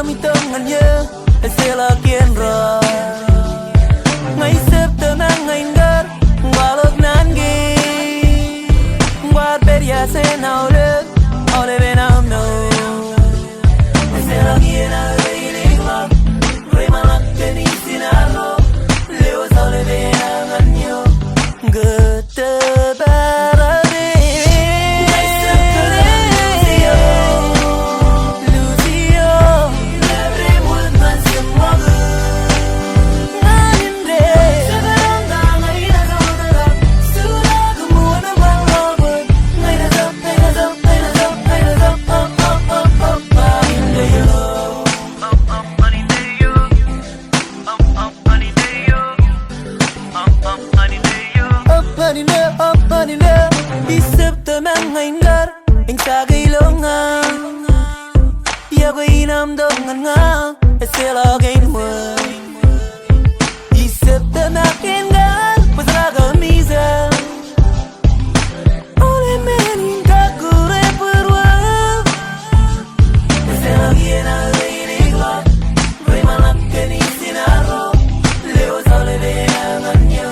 mi tongan ye Esela kien ra Ngai sep tenang ngai ngar Walok nangi Ngwar beria se naule Ole benam no Esela kien a reiligla Remalak teni sinalo Leo sole benam anyo Gete barade Ngai sep tenang Lucio Lucio Lebre mult man se mogu Nan indre Seberang ngai na saudara Sudah kemuana balabut Ngai na zap, ngai na zap, ngai na zap, ngai na zap Aninde Isip temang ngai ngar Ing sagay longan Ya ko inam dongan nga Esela gain mo Isip temakin ngar Pasraga misa Ole menin kakure perwa Esela giena reiligla Rey malak keni sinaro Leo sole benangan nyo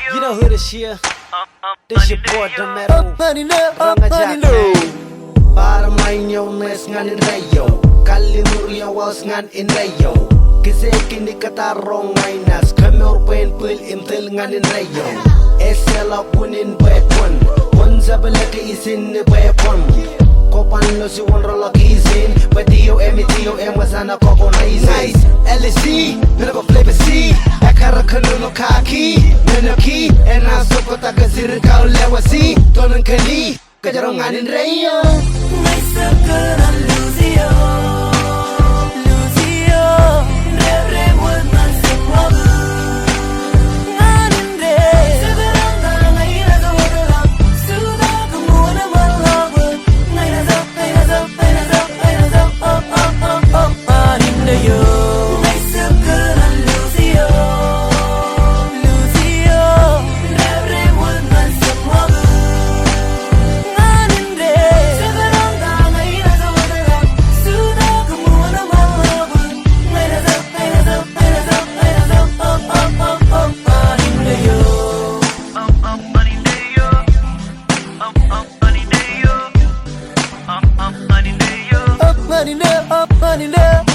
You know who this here? This your boy Dometo. Para mainyo nes ngan IndreO Kali IndreO was ngan IndreO Kise kini kata rong mainas Kamor pen pil imtil ngan IndreO Esela punin bepon Pon zabalaka isin ni bepon Kopan lo si won rola kizin Badio emitio emazana koko nice LC, IndreO-Flavah C Akara kanuno kaki Nanoki Ena sokota gazir kau lewasi Tonan kani Kajarongan IndreO Ngai sekeran Lucio Lucio Lebre mult man se mogu Nan indre Seberang ngai na saudara Sudah kemuana balabut Ngai na zap, ngai na zap, ngai na zap, ngai na zap Nan IndreO Ngai sekeran Lucio Lucio Lebre mult man se mogu Nan indre Seberang ngai na saudara Sudah kemuana balabut Ngai na zap, ngai na zap, ngai na zap, ngai na zap Nan IndreO Up, man in there